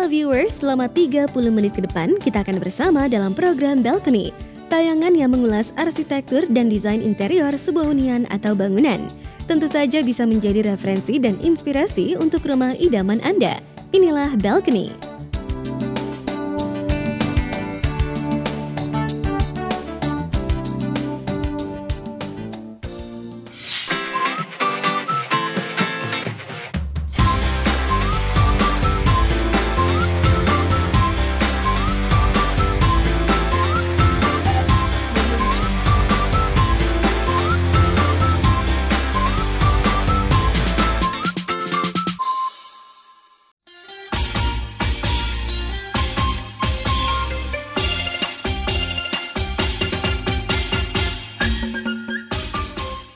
Halo viewers, selama 30 menit ke depan kita akan bersama dalam program Balcony, tayangan yang mengulas arsitektur dan desain interior sebuah hunian atau bangunan. Tentu saja bisa menjadi referensi dan inspirasi untuk rumah idaman Anda. Inilah Balcony.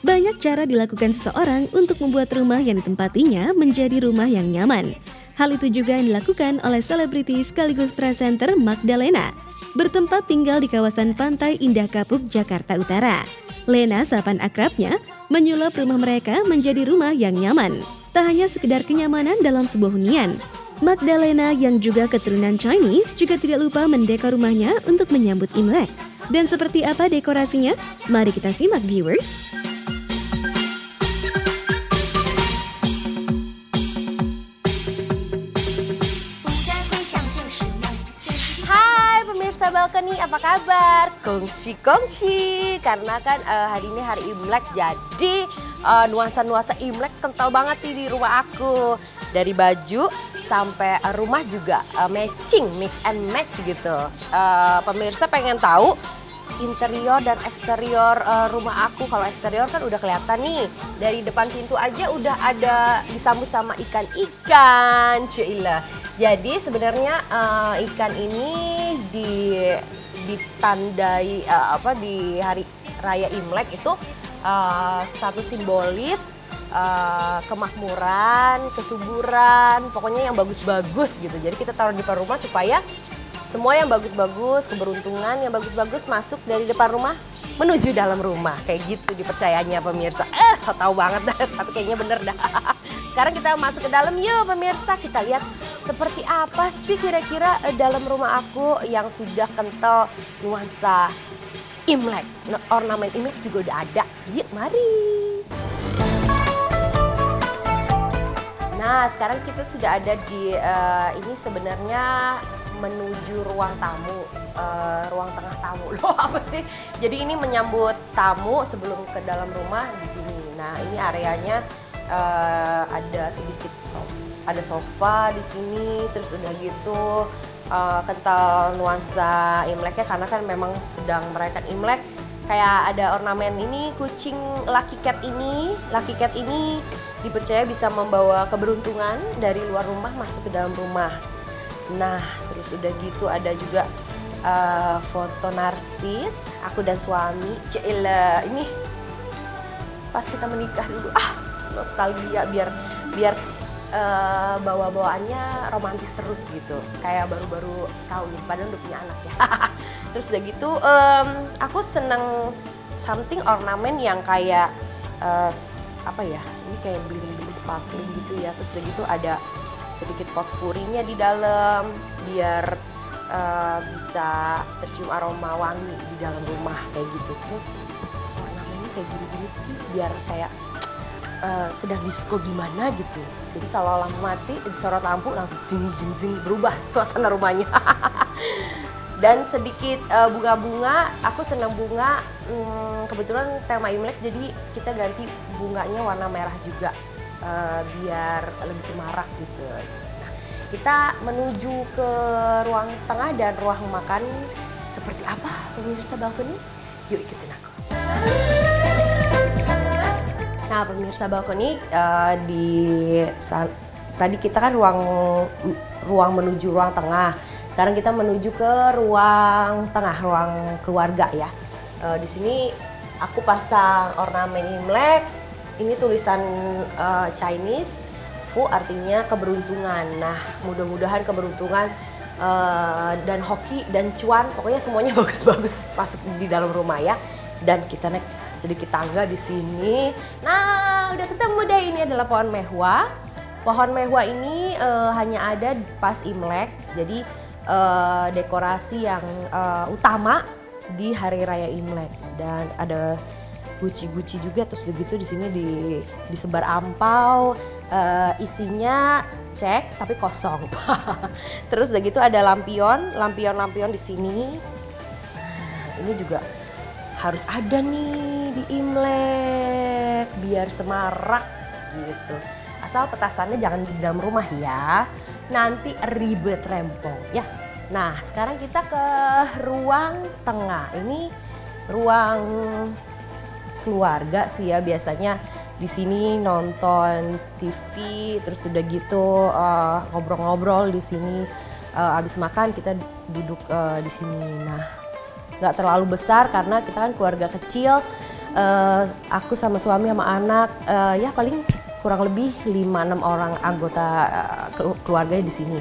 Banyak cara dilakukan seseorang untuk membuat rumah yang ditempatinya menjadi rumah yang nyaman. Hal itu juga yang dilakukan oleh selebriti sekaligus presenter Magdalena, bertempat tinggal di kawasan Pantai Indah Kapuk, Jakarta Utara. Lena, sapaan akrabnya, menyulap rumah mereka menjadi rumah yang nyaman. Tak hanya sekedar kenyamanan dalam sebuah hunian, Magdalena yang juga keturunan Chinese juga tidak lupa mendekor rumahnya untuk menyambut Imlek. Dan seperti apa dekorasinya? Mari kita simak viewers. Balcony, apa kabar? Kongsi karena kan hari ini hari Imlek, jadi nuansa-nuansa Imlek kental banget nih di rumah aku. Dari baju sampai rumah juga matching, mix and match gitu. Pemirsa pengen tahu interior dan eksterior rumah aku. Kalau eksterior kan udah kelihatan nih, dari depan pintu aja udah ada disambut sama ikan-ikan, cuilah. Jadi sebenarnya ikan ini ditandai di hari raya Imlek itu satu simbolis kemakmuran, kesuburan, pokoknya yang bagus-bagus gitu. Jadi kita taruh di depan rumah supaya semua yang bagus-bagus, keberuntungan yang bagus-bagus masuk dari depan rumah menuju dalam rumah. Kayak gitu dipercayanya pemirsa. So tahu banget dah, tapi kayaknya bener dah. Sekarang kita masuk ke dalam yuk pemirsa. Kita lihat seperti apa sih kira-kira dalam rumah aku yang sudah kental nuansa Imlek. Ornamen Imlek juga udah ada. Yuk mari. Nah sekarang kita sudah ada di ini sebenarnya menuju ruang tamu, ruang tengah tamu. Loh apa sih? Jadi ini menyambut tamu sebelum ke dalam rumah di sini. Nah ini areanya ada sedikit sofa di sini, terus udah gitu kental nuansa Imleknya karena kan memang sedang merayakan Imlek. Kayak ada ornamen ini, kucing lucky cat ini dipercaya bisa membawa keberuntungan dari luar rumah masuk ke dalam rumah. Nah, terus udah gitu ada juga foto narsis aku dan suami. Cila, ini pas kita menikah dulu. Nostalgia biar bawa-bawaannya romantis terus gitu. Kayak baru-baru kawin, padahal udah punya anak ya. Terus udah gitu aku seneng something ornamen yang kayak ini kayak bling-bling sparkling gitu ya. Terus udah gitu ada sedikit potpourri-nya di dalam biar bisa tercium aroma wangi di dalam rumah kayak gitu. Terus ornamennya kayak gini-gini sih biar kayak sedang disco gimana gitu. Jadi kalau lampu mati disorot lampu langsung jing berubah suasana rumahnya. Dan sedikit bunga-bunga, aku senang bunga. Kebetulan tema Imlek jadi kita ganti bunganya warna merah juga. Biar lebih semarak gitu. Nah, kita menuju ke ruang tengah dan ruang makan seperti apa pemirsa Balcony? Yuk ikutin aku. Nah pemirsa Balcony tadi kita kan ruang menuju ruang tengah. Sekarang kita menuju ke ruang tengah, ruang keluarga ya. Di sini aku pasang ornamen Imlek. Ini tulisan Chinese, Fu artinya keberuntungan. Nah mudah-mudahan keberuntungan dan hoki dan cuan, pokoknya semuanya bagus-bagus masuk di dalam rumah ya. Dan kita naik sedikit tangga di sini. Nah udah ketemu deh, ini adalah pohon mehwa. Pohon mehwa ini hanya ada pas Imlek, jadi dekorasi yang utama di hari raya Imlek. Dan ada guci-guci juga, terus begitu di sini disebar ampau, isinya cek tapi kosong. Terus udah gitu ada lampion di sini. Nah, ini juga harus ada nih di Imlek biar semarak gitu. Asal petasannya jangan di dalam rumah ya, nanti ribet rempong ya. Nah sekarang kita ke ruang tengah. Ini ruang keluarga sih ya, biasanya di sini nonton TV, terus udah gitu ngobrol-ngobrol di sini. Abis makan kita duduk di sini. Nah nggak terlalu besar karena kita kan keluarga kecil. Aku sama suami sama anak ya paling kurang lebih 5-6 orang anggota keluarganya di sini.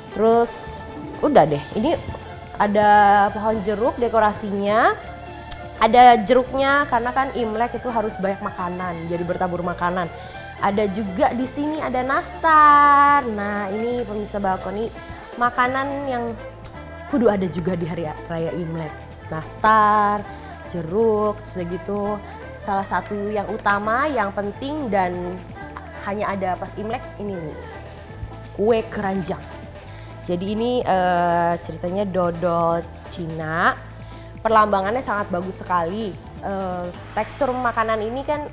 Terus udah deh, ini ada pohon jeruk dekorasinya. Ada jeruknya karena kan Imlek itu harus banyak makanan, jadi bertabur makanan. Ada juga di sini ada nastar. Nah, ini pemirsa balkoni makanan yang kudu ada juga di hari raya Imlek. Nastar, jeruk, terus gitu. Salah satu yang utama, yang penting dan hanya ada pas Imlek ini nih, kue keranjang. Jadi ini ceritanya dodol Cina, perlambangannya sangat bagus sekali. Tekstur makanan ini kan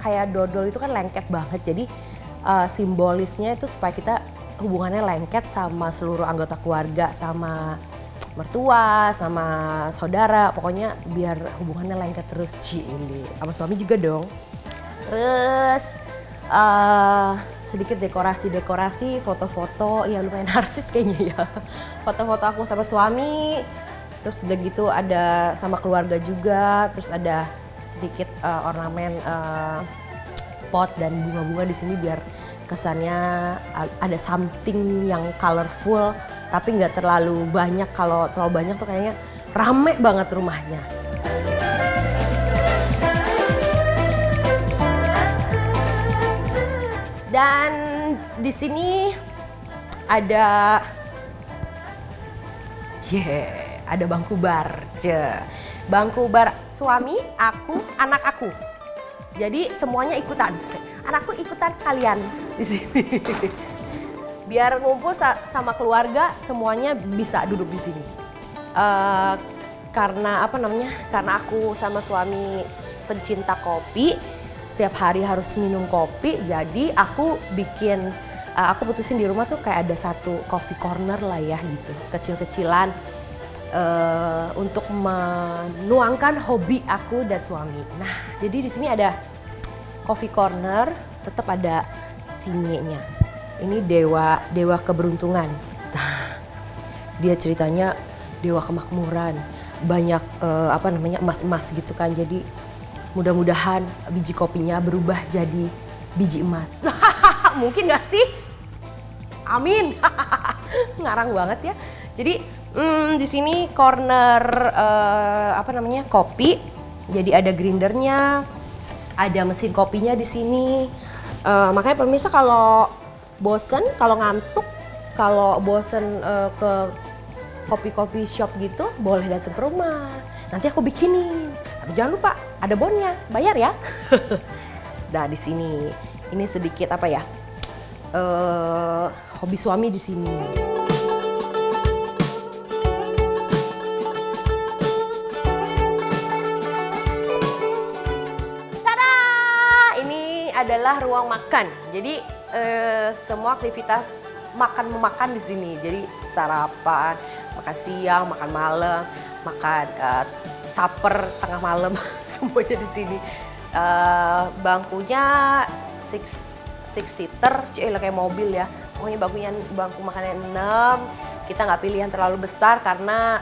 kayak dodol itu kan lengket banget, jadi simbolisnya itu supaya kita hubungannya lengket sama seluruh anggota keluarga, sama mertua, sama saudara, pokoknya biar hubungannya lengket terus. Ini sama suami juga dong. Terus sedikit dekorasi, foto-foto, ya lumayan narsis kayaknya ya. Foto-foto aku sama suami, terus udah gitu ada sama keluarga juga, terus ada sedikit ornamen pot dan bunga-bunga di sini biar kesannya ada something yang colorful. Tapi nggak terlalu banyak, kalau terlalu banyak tuh kayaknya rame banget rumahnya. Dan di sini ada ada bangku bar. Bangku bar suami, aku, anak aku. Jadi semuanya ikutan. Anakku ikutan sekalian di sini. Biar ngumpul sama keluarga, semuanya bisa duduk di sini. Karena karena aku sama suami pencinta kopi, setiap hari harus minum kopi. Jadi aku putusin di rumah tuh kayak ada satu coffee corner lah ya gitu, kecil-kecilan untuk menuangkan hobi aku dan suami. Nah, jadi di sini ada coffee corner, tetap ada sinenya. Ini dewa keberuntungan. Dia ceritanya dewa kemakmuran, banyak emas-emas gitu kan. Jadi mudah-mudahan biji kopinya berubah jadi biji emas. Mungkin gak sih? Amin. Ngarang banget ya. Jadi di sini corner kopi. Jadi ada grindernya, ada mesin kopinya di sini. Makanya pemirsa kalau bosen, kalau ngantuk, kalau bosen ke kopi-kopi shop gitu, boleh datang ke rumah. Nanti aku bikinin. Tapi jangan lupa ada bonnya, bayar ya. Nah di sini, ini sedikit hobi suami di sini. Tada! Ini adalah ruang makan. Jadi semua aktivitas memakan di sini. Jadi sarapan, makan siang, makan malam, makan supper tengah malam, semuanya di sini. Bangkunya six seater, kayak mobil ya. Pokoknya bangku makannya 6. Kita nggak pilih yang terlalu besar karena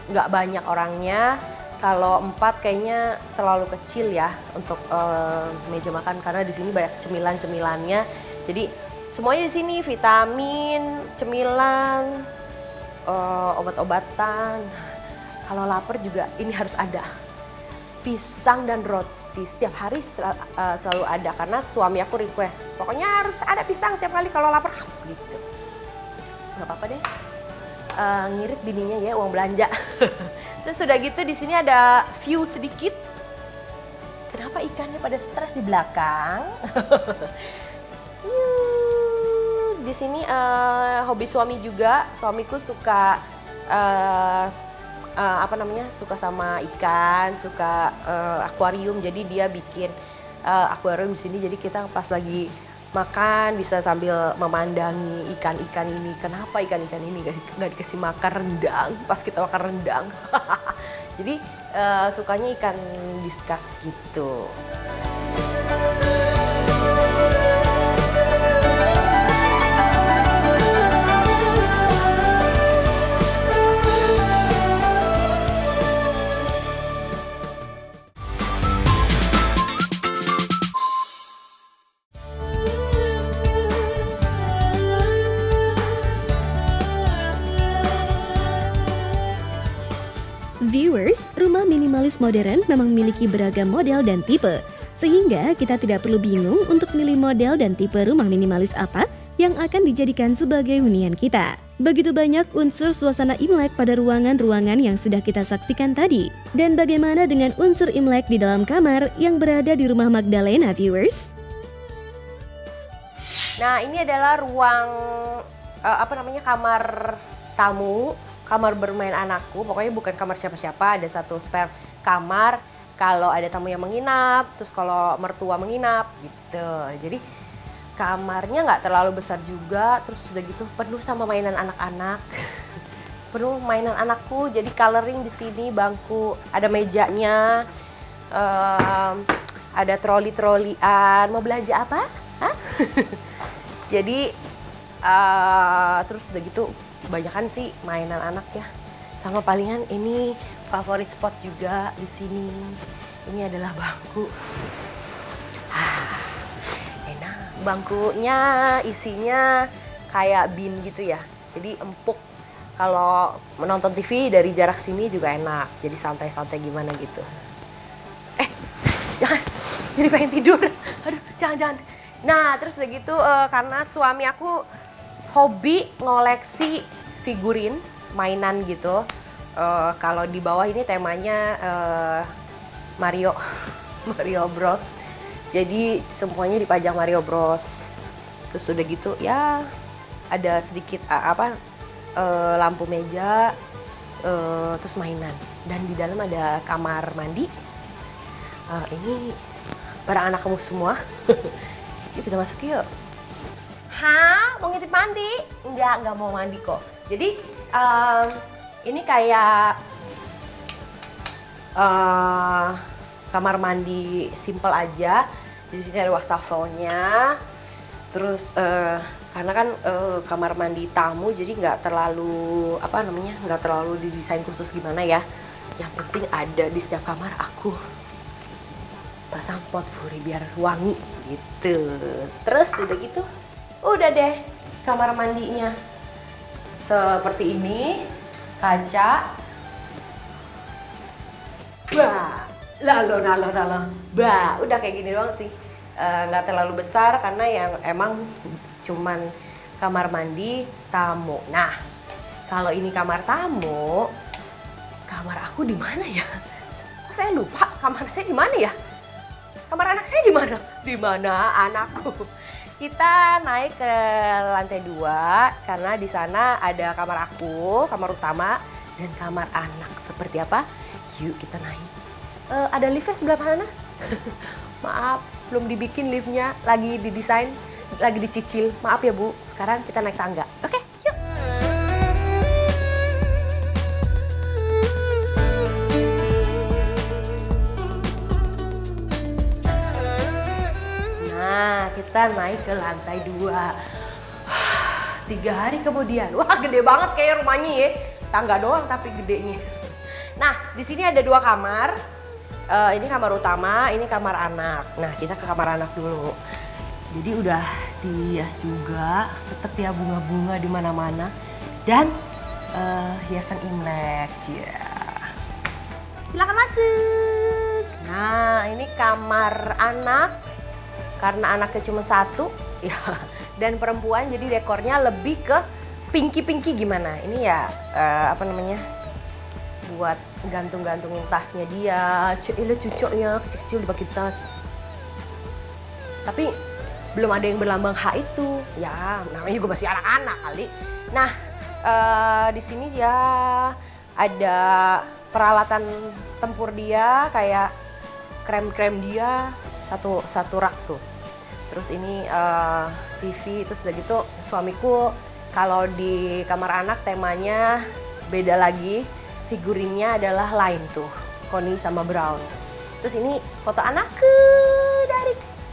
nggak banyak orangnya. Kalau 4 kayaknya terlalu kecil ya untuk meja makan, karena di sini banyak cemilan-cemilannya. Jadi semuanya di sini vitamin, cemilan, obat-obatan. Kalau lapar juga ini harus ada. Pisang dan roti. di setiap hari selalu ada karena suami aku request. Pokoknya harus ada pisang setiap kali kalau lapar gitu. Nggak apa-apa deh. Ngirit bininya ya uang belanja. Terus udah gitu di sini ada view sedikit. Kenapa ikannya pada stres di belakang? Di sini hobi suami juga. Suamiku suka suka sama ikan, suka akuarium. Jadi dia bikin akuarium di sini. Jadi kita pas lagi makan bisa sambil memandangi ikan-ikan ini. Kenapa ikan-ikan ini gak dikasih makan rendang pas kita makan rendang? Jadi sukanya ikan diskus gitu. Viewers, rumah minimalis modern memang memiliki beragam model dan tipe, sehingga kita tidak perlu bingung untuk milih model dan tipe rumah minimalis apa yang akan dijadikan sebagai hunian kita. Begitu banyak unsur suasana Imlek pada ruangan-ruangan yang sudah kita saksikan tadi. Dan bagaimana dengan unsur Imlek di dalam kamar yang berada di rumah Magdalena, viewers? Nah, ini adalah ruang kamar tamu. Kamar bermain anakku, pokoknya bukan kamar siapa-siapa, ada satu spare kamar kalau ada tamu yang menginap, terus kalau mertua menginap gitu. Jadi kamarnya nggak terlalu besar juga, terus udah gitu penuh sama mainan anak-anak. Penuh mainan anakku, jadi coloring di sini, bangku, ada mejanya, ada troli-trolian. Mau belanja apa? Hah? Jadi terus udah gitu kebanyakan sih mainan anak ya. Sama palingan ini favorit spot juga di sini. Ini adalah bangku. Enak. Bangkunya isinya kayak bin gitu ya. Jadi empuk. Kalau menonton TV dari jarak sini juga enak. Jadi santai-santai gimana gitu. Jangan. Jadi pengen tidur. Aduh, jangan. Nah, terus udah gitu karena suami aku hobi ngoleksi figurin, mainan gitu. Kalau di bawah ini temanya Mario Bros. Jadi semuanya dipajang Mario Bros. Terus udah gitu ya ada sedikit lampu meja, terus mainan. Dan di dalam ada kamar mandi. Ini barang anak kamu semua. Yuk kita masuk yuk. Hah? Mau ngintip mandi? Enggak mau mandi kok. Jadi ini kayak kamar mandi simple aja. Di sini ada wastafelnya. Terus karena kan kamar mandi tamu, jadi nggak terlalu nggak terlalu didesain khusus gimana ya. Yang penting ada di setiap kamar aku pasang pot furi biar wangi gitu. Terus udah gitu. Udah deh, kamar mandinya seperti ini, kaca. Bah, lalu. Bah, udah kayak gini doang sih. Nggak terlalu besar karena yang emang cuman kamar mandi tamu. Nah, kalau ini kamar tamu, kamar aku di mana ya? Kok saya lupa kamar saya di mana ya? Kamar anak saya di mana? Di mana anakku? Kita naik ke lantai 2 karena di sana ada kamar aku, kamar utama, dan kamar anak. Seperti apa? Yuk kita naik. Ada liftnya sebelah mana? Maaf, belum dibikin liftnya, lagi didesain, lagi dicicil. Maaf ya Bu, sekarang kita naik tangga. Oke, yuk. Nah, kita naik ke lantai 2. 3 hari kemudian, wah gede banget kayak rumahnya ya. Tangga doang tapi gedenya. Nah, di sini ada 2 kamar. Ini kamar utama, ini kamar anak. Nah, kita ke kamar anak dulu. Jadi udah dihias juga, tetap ya bunga-bunga di mana-mana. Dan hiasan Imlek, ya. Silakan masuk. Nah, ini kamar anak. Karena anaknya cuma satu, ya, dan perempuan, jadi dekornya lebih ke pinky-pinky gimana. Ini ya, apa namanya, buat gantung-gantungin tasnya dia. Ini cucoknya kecil-kecil dipakai tas. Tapi belum ada yang berlambang H itu. Ya, namanya juga masih anak-anak kali. Nah, di sini ya ada peralatan tempur dia, kayak krem-krem dia, satu rak tuh. Terus ini TV, terus udah gitu suamiku kalau di kamar anak temanya beda lagi, figurinnya adalah lain tuh, Connie sama Brown. Terus ini foto anakku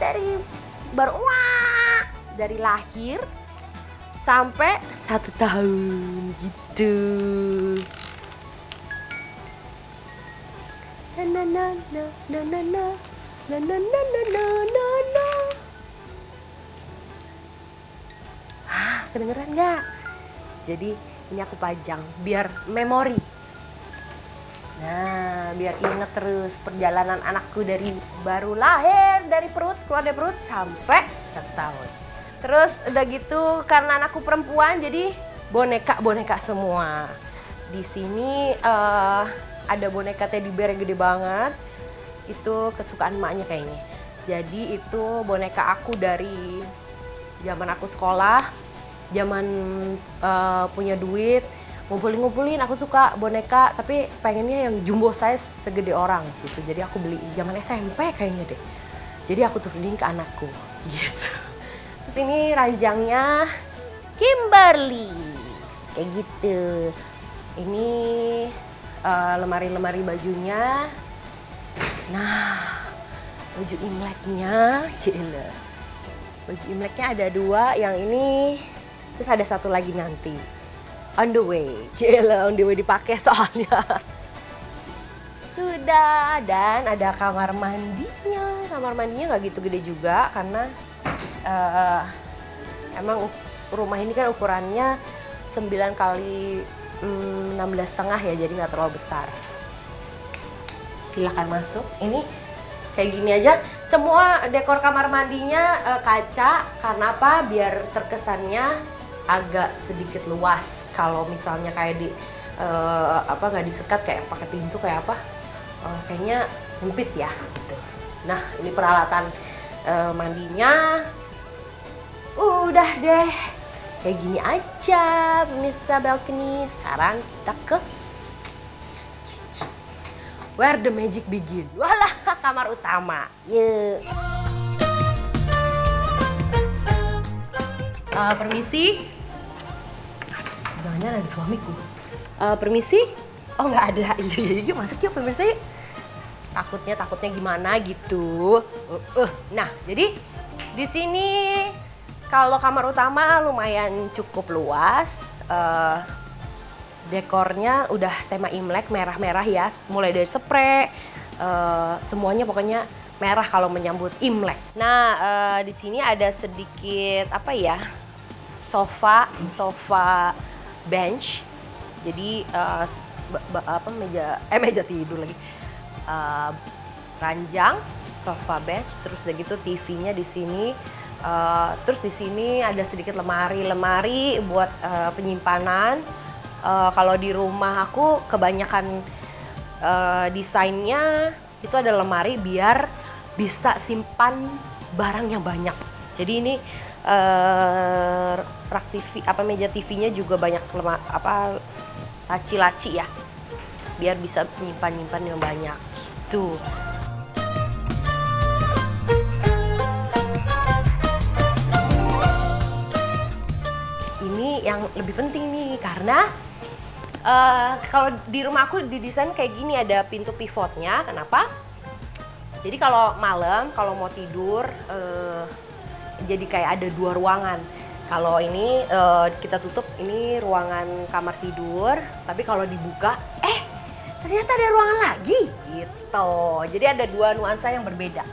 dari baru dari lahir sampai 1 tahun gitu. Na na na na na na na na na na na na na. Kedengeran nggak? Jadi ini aku pajang biar memori. Nah, biar inget terus perjalanan anakku dari baru lahir dari perut, keluar dari perut sampai 1 tahun. Terus udah gitu karena anakku perempuan jadi boneka semua. Di sini ada boneka teddy bear yang gede banget. Itu kesukaan emaknya kayaknya. Jadi itu boneka aku dari zaman aku sekolah. Zaman punya duit, ngumpulin aku suka boneka, tapi pengennya yang jumbo size segede orang gitu. Jadi aku beli zaman SMP kayaknya deh. Jadi aku turunin ke anakku gitu. Terus ini ranjangnya Kimberly kayak gitu. Ini lemari-lemari bajunya. Nah, baju Imleknya, cile. Baju Imleknya ada 2, yang ini terus ada 1 lagi nanti. On the way, cile, on the way dipakai soalnya. Sudah, dan ada kamar mandinya. Kamar mandinya nggak gitu gede juga karena emang rumah ini kan ukurannya 9 kali 16,5 ya, jadi nggak terlalu besar. Silakan masuk. Ini kayak gini aja. Semua dekor kamar mandinya kaca. Karena apa? Biar terkesannya agak sedikit luas. Kalau misalnya kayak di nggak disekat kayak pakai pintu kayak apa? Kayaknya sempit ya. Gitu. Nah, ini peralatan mandinya. Udah deh. Kayak gini aja, pemirsa balcony. Sekarang kita ke where the magic begin. Walah, kamar utama. Yuk. Permisi. Jangan-jangan ada suamiku. Permisi. Oh, nggak ada. Iya, masuk yuk pemirsa yuk. Takutnya gimana gitu. Nah, jadi di sini kalau kamar utama lumayan cukup luas. Dekornya udah tema Imlek, merah-merah ya, mulai dari spray, semuanya pokoknya merah kalau menyambut Imlek. Nah, di sini ada sedikit apa ya, sofa bench. Jadi meja tidur lagi, ranjang, sofa bench, terus udah gitu TV-nya di sini. Terus di sini ada sedikit lemari buat penyimpanan. Kalau di rumah aku kebanyakan desainnya itu ada lemari biar bisa simpan barang yang banyak. Jadi ini rak TV, meja TV-nya juga banyak laci-laci ya, biar bisa nyimpan yang banyak gitu. Ini yang lebih penting nih karena kalau di rumah aku didesain kayak gini, ada pintu pivotnya. Kenapa? Jadi kalau malam kalau mau tidur jadi kayak ada 2 ruangan. Kalau ini kita tutup, ini ruangan kamar tidur, tapi kalau dibuka ternyata ada ruangan lagi gitu. Jadi ada 2 nuansa yang berbeda.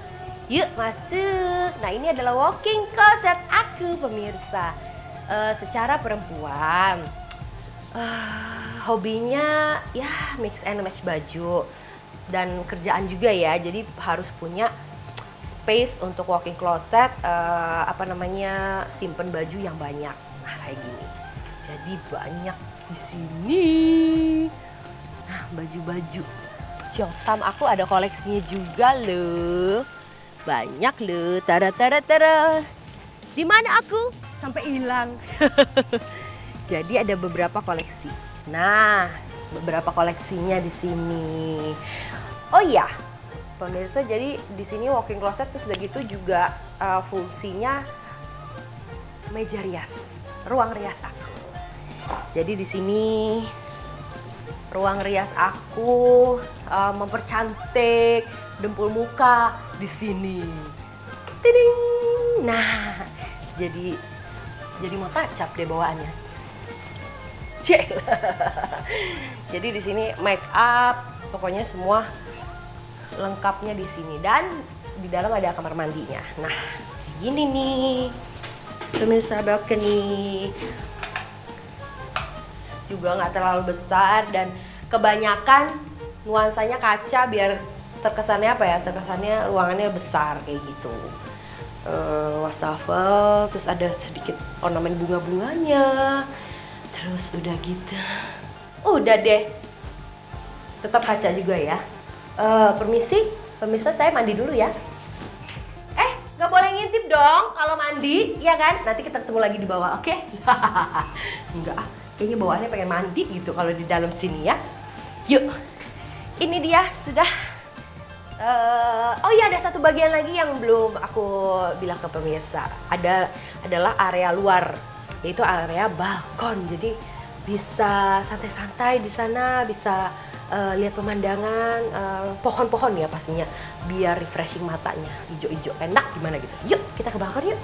Yuk masuk. Nah, ini adalah walk-in closet aku pemirsa. Secara perempuan hobinya ya mix and match baju. dan kerjaan juga ya, jadi harus punya space untuk walk-in closet, simpen baju yang banyak. Nah kayak gini, jadi banyak di sini. Nah baju-baju Cheongsam aku ada koleksinya juga loh, banyak loh. Tara. Di mana aku sampai hilang. Jadi ada beberapa koleksi. Nah, beberapa koleksinya di sini. Oh iya, pemirsa, jadi di sini walk-in closet terus udah gitu juga fungsinya meja rias, ruang rias aku. Jadi di sini ruang rias aku mempercantik dempul muka di sini. Tiding. Nah, jadi mau tacap deh bawaannya. Cek. Jadi di sini make up, pokoknya semua lengkapnya di sini, dan di dalam ada kamar mandinya. Nah, gini nih pemirsa, balcony juga nggak terlalu besar dan kebanyakan nuansanya kaca biar terkesannya terkesannya ruangannya besar kayak gitu. Wastafel, terus ada sedikit ornamen bunga-bunganya, terus udah gitu. Udah deh, tetap kaca juga ya. Permisi, pemirsa, saya mandi dulu ya. Nggak boleh ngintip dong kalau mandi, ya kan? Nanti kita ketemu lagi di bawah, oke? Enggak, kayaknya bawaannya pengen mandi gitu kalau di dalam sini ya. Yuk, ini dia sudah. Oh iya, ada satu bagian lagi yang belum aku bilang ke pemirsa. Adalah area luar, yaitu area balkon. Jadi bisa santai-santai di sana, bisa lihat pemandangan, pohon-pohon ya pastinya, biar refreshing matanya, hijau-hijau enak gimana gitu. Yuk kita ke balkon yuk.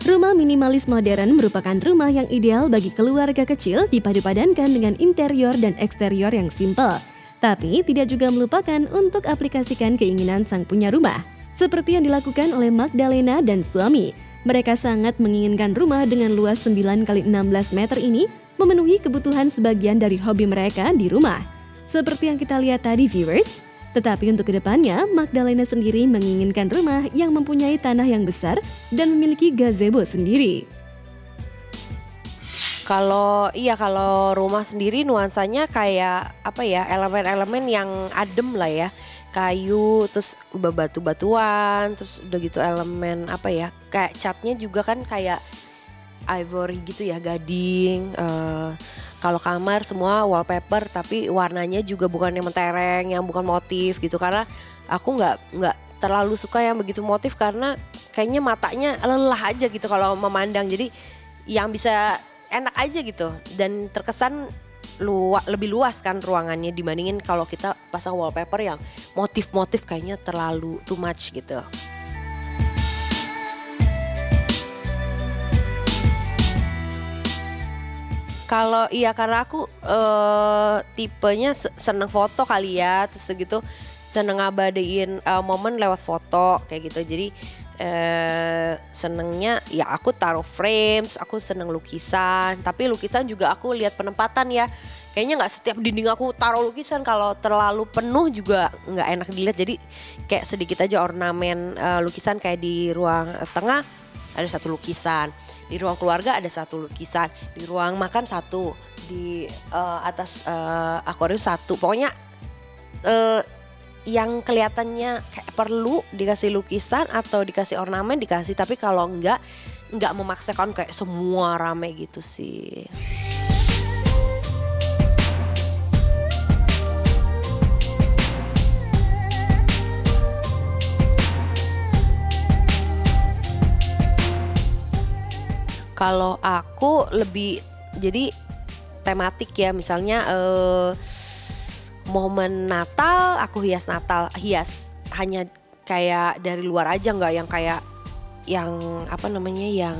Rumah minimalis modern merupakan rumah yang ideal bagi keluarga kecil dipadu-padankan dengan interior dan eksterior yang simpel. Tapi tidak juga melupakan untuk aplikasikan keinginan sang punya rumah. Seperti yang dilakukan oleh Magdalena dan suami. Mereka sangat menginginkan rumah dengan luas 9x16 meter ini memenuhi kebutuhan sebagian dari hobi mereka di rumah. Seperti yang kita lihat tadi viewers. Tetapi untuk kedepannya, Magdalena sendiri menginginkan rumah yang mempunyai tanah yang besar dan memiliki gazebo sendiri. Kalau rumah sendiri nuansanya kayak elemen-elemen yang adem lah ya. Kayu, terus bebatu-batuan, terus udah gitu elemen kayak catnya juga kan kayak ivory gitu ya, gading. Kalau kamar semua wallpaper tapi warnanya juga bukan yang mentereng, yang bukan motif gitu, karena aku nggak terlalu suka yang begitu motif karena kayaknya matanya lelah aja gitu kalau memandang. Jadi yang bisa enak aja gitu dan terkesan lebih luas kan ruangannya dibandingin kalau kita pasang wallpaper yang motif-motif kayaknya terlalu too much gitu. Karena aku tipenya seneng foto kali ya, terus gitu seneng ngabadiin momen lewat foto kayak gitu. Jadi senengnya ya aku taruh frames, aku seneng lukisan, tapi lukisan juga aku lihat penempatan ya. Kayaknya nggak setiap dinding aku taruh lukisan, kalau terlalu penuh juga nggak enak dilihat. Jadi kayak sedikit aja ornamen lukisan, kayak di ruang tengah ada satu lukisan, di ruang keluarga ada satu lukisan, di ruang makan satu, di atas akuarium satu. Pokoknya yang kelihatannya kayak perlu dikasih lukisan atau dikasih ornamen dikasih, tapi kalau nggak memaksakan kayak semua rame gitu sih. Kalau aku lebih jadi tematik ya, misalnya momen Natal aku hias hanya kayak dari luar aja, nggak yang kayak yang apa namanya yang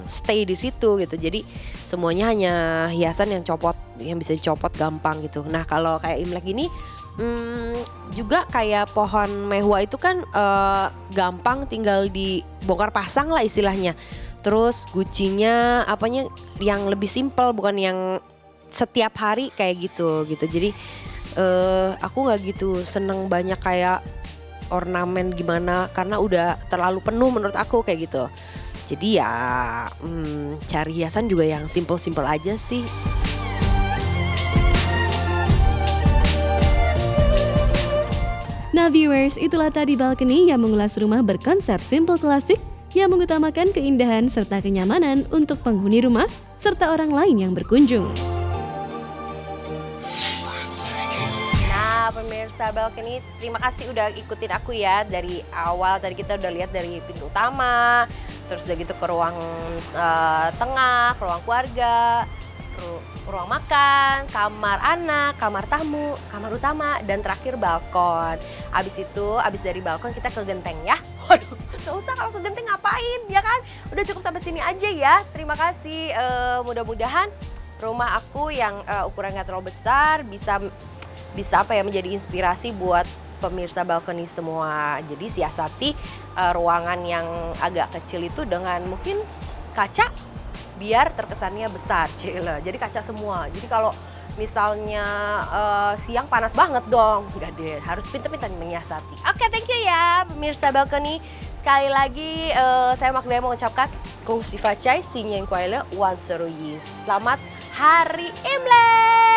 stay di situ gitu. Jadi semuanya hanya hiasan yang bisa dicopot gampang gitu. Nah kalau kayak Imlek gini juga kayak pohon mehua itu kan gampang tinggal dibongkar pasang lah istilahnya. Terus gucinya apanya yang lebih simpel, bukan yang setiap hari kayak gitu. Jadi aku nggak gitu seneng banyak kayak ornamen gimana, karena udah terlalu penuh menurut aku kayak gitu. Jadi ya cari hiasan juga yang simple-simple aja sih. Nah viewers, itulah tadi balkoni yang mengulas rumah berkonsep simple klasik yang mengutamakan keindahan serta kenyamanan untuk penghuni rumah serta orang lain yang berkunjung. Nah pemirsa balkoni, terima kasih udah ikutin aku ya dari awal. Tadi kita udah lihat dari pintu utama, terus udah gitu ke ruang tengah, ke ruang keluarga, ruang makan, kamar anak, kamar tamu, kamar utama, dan terakhir balkon. Abis dari balkon kita ke genteng ya. Waduh, gak usah kalau ke genteng ngapain ya kan? Udah cukup sampai sini aja ya. Terima kasih. Mudah-mudahan rumah aku yang ukuran gak terlalu besar bisa apa ya, menjadi inspirasi buat pemirsa balkoni semua. Jadi siasati ruangan yang agak kecil itu dengan mungkin kaca, biar terkesannya besar, Cila. Jadi kaca semua. Jadi kalau misalnya siang panas banget dong, enggak deh, harus pintar-pintar menyiasati. Oke, thank you ya pemirsa balkoni. Sekali lagi saya Magdalena mengucapkan Kung Sifa Chai Sinyen Kuaile Wan Seruyis. Selamat Hari Imlek.